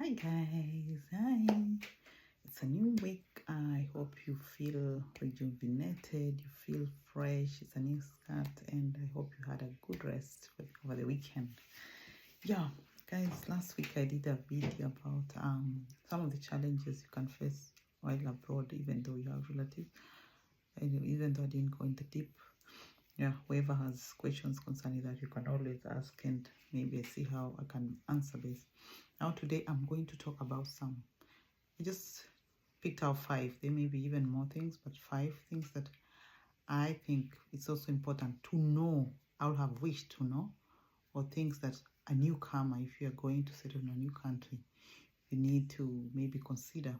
Hi guys, hi. It's a new week. I hope you feel rejuvenated, you feel fresh. It's a new start, and I hope you had a good rest over the weekend. Yeah, guys, last week I did a video about some of the challenges you can face while abroad, even though you have relatives, and even though I didn't go into deep. Yeah, whoever has questions concerning that, you can always ask, and maybe see how I can answer this. Now today I'm going to talk about some. I just picked out 5. There may be even more things, but 5 things that I think it's also important to know. I would have wished to know, or things that a newcomer, if you're going to settle in a new country, you need to maybe consider,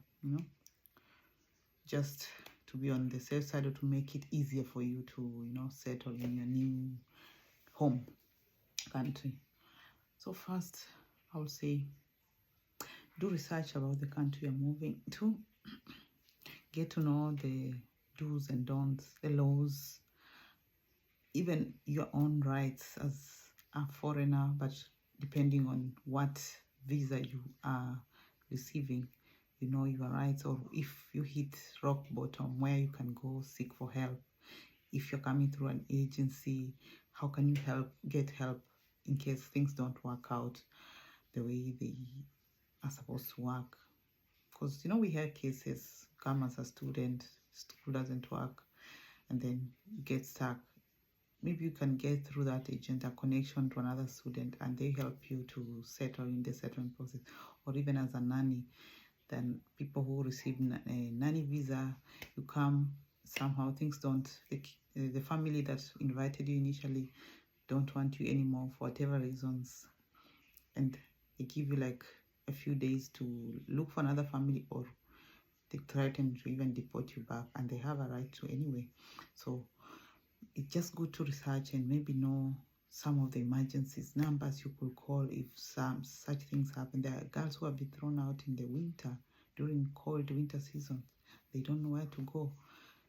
just to be on the safe side, or to make it easier for you to, settle in your new home country. So first, I would say do research about the country you're moving to. Get to know the do's and don'ts, the laws, even your own rights as a foreigner, but depending on what visa you are receiving, you know your rights, or if you hit rock bottom, where you can go seek for help. If you're coming through an agency, how can you get help in case things don't work out the way they are supposed to work? Because we hear cases, come as a student, school doesn't work, and then you get stuck. Maybe you can get through that agent a connection to another student, and they help you to settle in the settlement process. Or even as a nanny, then people who receive a nanny visa, you come, somehow things don't, the family that invited you initially don't want you anymore for whatever reasons, and they give you like a few days to look for another family, or they threaten to even deport you back, and they have a right to anyway. So it's just good to research and maybe know some of the emergencies numbers you could call if some such things happen. There are girls who have been thrown out in the winter, during cold winter season. They don't know where to go.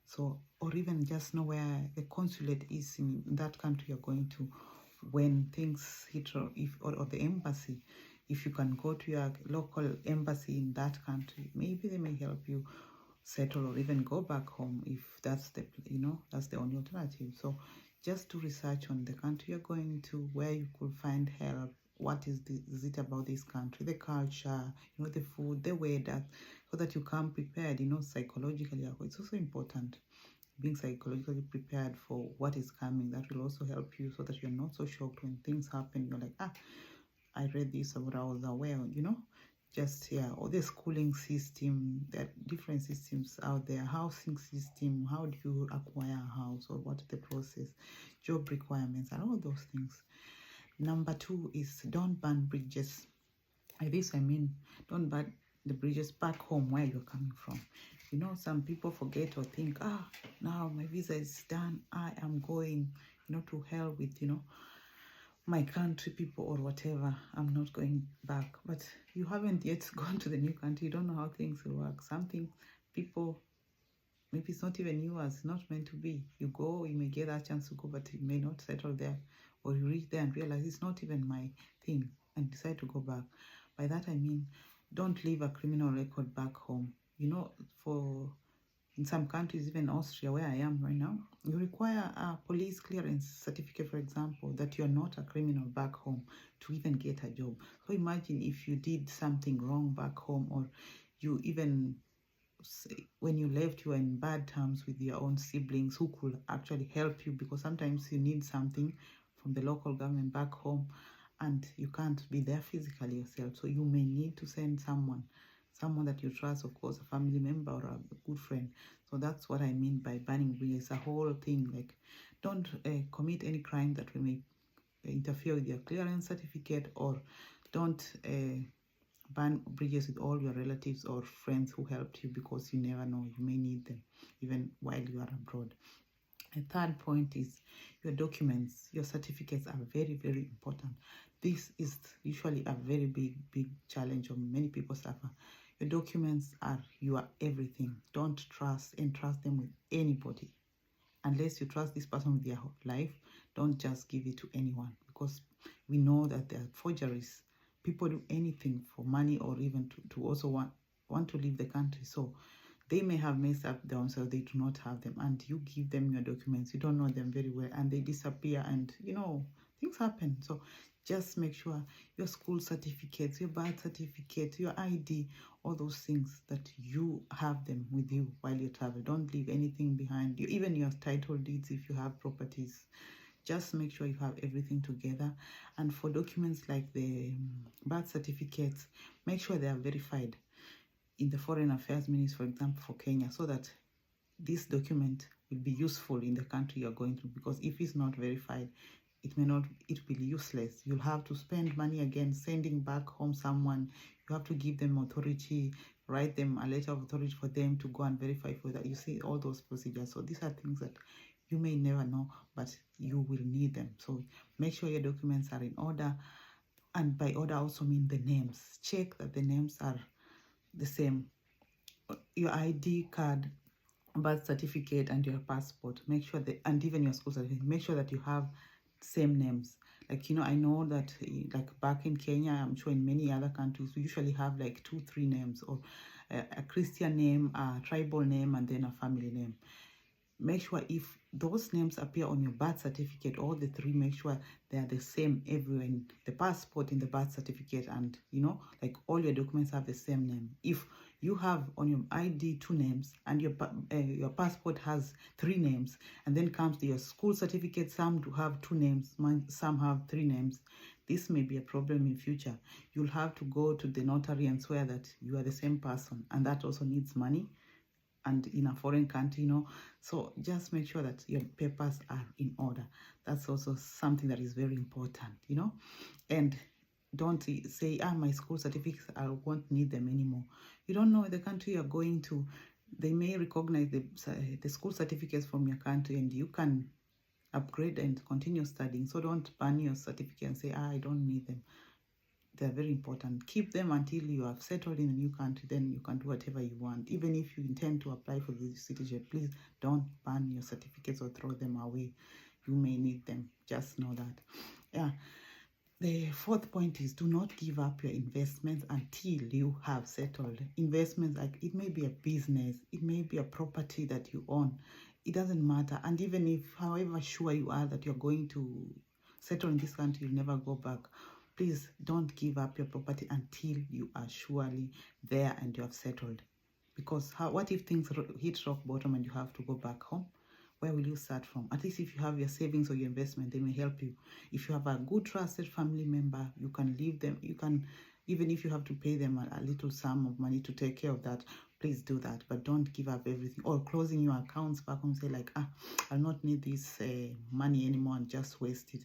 So, or even just know where the consulate is in that country you're going to when things hit, or the embassy. If you can go to your local embassy in that country, maybe they may help you settle, or even go back home if that's that's the only alternative. So just do research on the country you're going to, where you could find help. What is it about this country, the culture, the food, the weather, so that you come prepared, psychologically. It's also important being psychologically prepared for what is coming. That will also help you, so that you're not so shocked when things happen. You're like, I read this, or I was aware, just or the schooling system. There are different systems out there. Housing system, how do you acquire a house, or what's the process, job requirements, and all those things. Number 2 is don't burn bridges. By this I mean, don't burn the bridges back home where you're coming from. Some people forget or think, now my visa is done, I am going, to hell with, my country people, or whatever, I'm not going back. But you haven't yet gone to the new country. You don't know how things will work. Something people, maybe it's not even yours, it's not meant to be. You go, you may get a chance to go, but you may not settle there, or you reach there and realize it's not even my thing, and decide to go back. By that I mean, don't leave a criminal record back home. In some countries, even Austria, where I am right now, you require a police clearance certificate, for example, that you're not a criminal back home to even get a job. So imagine if you did something wrong back home, or you even, when you left, you were in bad terms with your own siblings who could actually help you, because sometimes you need something from the local government back home, and you can't be there physically yourself. So you may need to send someone that you trust, of course, a family member or a good friend. So that's what I mean by banning bridges. A whole thing, like, don't commit any crime that may interfere with your clearance certificate, or don't ban bridges with all your relatives or friends who helped you, because you never know, you may need them even while you are abroad. The third point is your documents. Your certificates are very, very important. This is usually a very big challenge, or many people suffer. Your documents are your everything. Don't entrust them with anybody. Unless you trust this person with your life, don't just give it to anyone, because we know that there are forgeries. people do anything for money, or even to also want to leave the country. So they may have messed up themselves, they do not have them, and you give them your documents, you don't know them very well, and they disappear, and things happen. So just make sure your school certificates, your birth certificate, your ID, all those things, that you have them with you while you travel. Don't leave anything behind you, even your title deeds if you have properties. Just make sure you have everything together. And for documents like the birth certificates, make sure they are verified in the Foreign Affairs Ministry, for example, for Kenya, so that this document will be useful in the country you're going to. Because if it's not verified, it will be useless. You'll have to spend money again sending back home someone. You have to give them authority, write them a letter of authority for them to go and verify for that. You see all those procedures. So these are things that you may never know, but you will need them. So make sure your documents are in order. And by order also mean the names. Check that the names are the same. Your ID card, birth certificate, and your passport, make sure that, and even your school certificate, make sure that you have same names. Like, I know that like back in Kenya, I'm sure in many other countries, we usually have like 2-3 names, or a Christian name, a tribal name, and then a family name. Make sure if those names appear on your birth certificate, all the 3, make sure they are the same everywhere, in the passport, in the birth certificate, and like all your documents have the same name. If you have on your ID 2 names, and your passport has 3 names, and then comes to your school certificate, some do have 2 names, some have 3 names, this may be a problem in future. You'll have to go to the notary and swear that you are the same person, and that also needs money, and in a foreign country, so just make sure that your papers are in order. That's also something that is very important, and don't say, my school certificates, I won't need them anymore. You don't know the country you're going to. They may recognize the school certificates from your country, and you can upgrade and continue studying. So don't ban your certificate and say, I don't need them. They're very important. Keep them until you have settled in a new country. Then you can do whatever you want. Even if you intend to apply for the citizenship, please don't ban your certificates or throw them away. You may need them. Just know that. Yeah. The 4th point is, do not give up your investments until you have settled. Investments, like it may be a business, it may be a property that you own. It doesn't matter. And even if, however sure you are that you're going to settle in this country, you'll never go back. Please don't give up your property until you are surely there and you have settled. Because what if things hit rock bottom and you have to go back home? Where will you start from? At least if you have your savings or your investment, they may help you. If you have a good trusted family member, you can leave them. You can, even if you have to pay them a little sum of money to take care of that, please do that. But don't give up everything, or closing your accounts back home, say like, I'll not need this money anymore, and just waste it.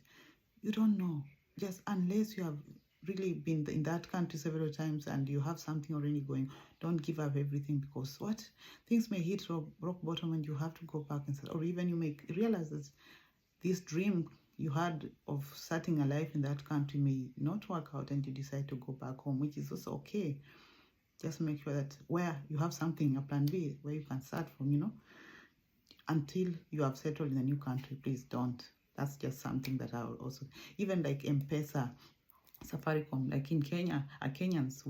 You don't know. Just unless you have really been in that country several times and you have something already going, don't give up everything, because things may hit rock bottom and you have to go back and say, or even you may realize that this dream you had of starting a life in that country may not work out, and you decide to go back home, which is also okay. Just make sure that where you have something, a plan B, where you can start from, until you have settled in a new country. Please don't. That's just something that I will also, even like M-Pesa, Safaricom, like in Kenya, Kenyans,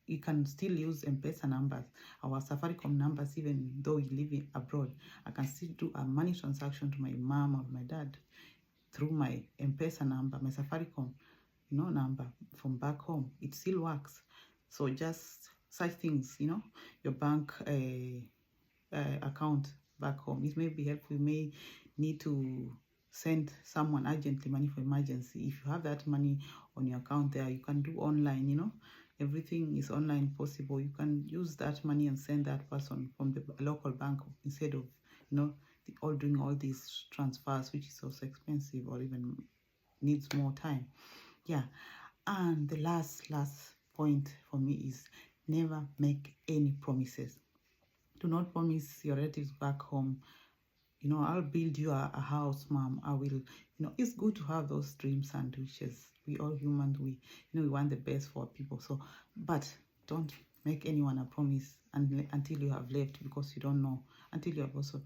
you can still use M-Pesa numbers, our Safaricom numbers, even though we live abroad. I can still do a money transaction to my mom or my dad through my M-Pesa number, my Safaricom, number from back home. It still works. So just such things, your bank account back home, it may be helpful. You may need to send someone urgently money for emergency. If you have that money on your account there, you can do online, everything is online possible. You can use that money and send that person from the local bank, instead of doing all these transfers, which is also expensive or even needs more time. Yeah. And the last point for me is, never make any promises. Do not promise your relatives back home, I'll build you a house, mom. I will, it's good to have those dreams and wishes. We all humans, we want the best for people. So, but don't make anyone a promise until you have left, because you don't know, until you have also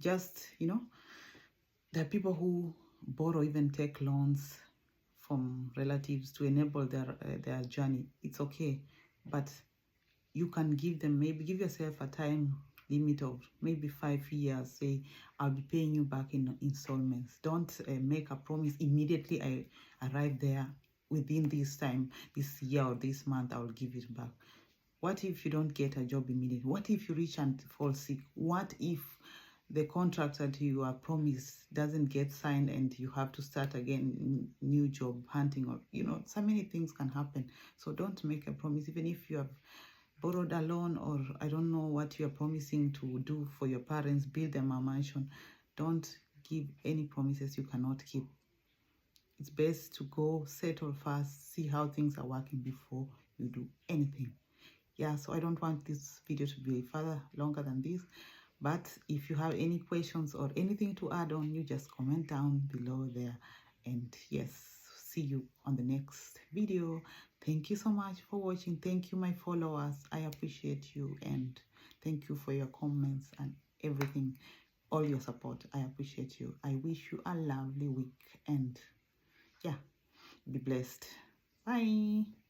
just, there are people who borrow, even take loans from relatives to enable their journey, it's okay. But you can give them, maybe give yourself a time limit of maybe 5 years. Say, I'll be paying you back in installments. Don't make a promise immediately I arrive there, within this time, this year or this month, I'll give it back. What if you don't get a job immediately? What if you reach and fall sick? What if the contract that you are promised doesn't get signed and you have to start again, new job hunting, or so many things can happen. So don't make a promise, even if you have borrowed a loan, or I don't know what you're promising to do for your parents, build them a mansion. Don't give any promises you cannot keep. It's best to go settle first, see how things are working before you do anything. Yeah, so I don't want this video to be further longer than this, but if you have any questions or anything to add on, you just comment down below there. And yes, see you on the next video. Thank you so much for watching. Thank you, my followers. I appreciate you, and thank you for your comments and everything, all your support. I appreciate you. I wish you a lovely week, and yeah, be blessed. Bye.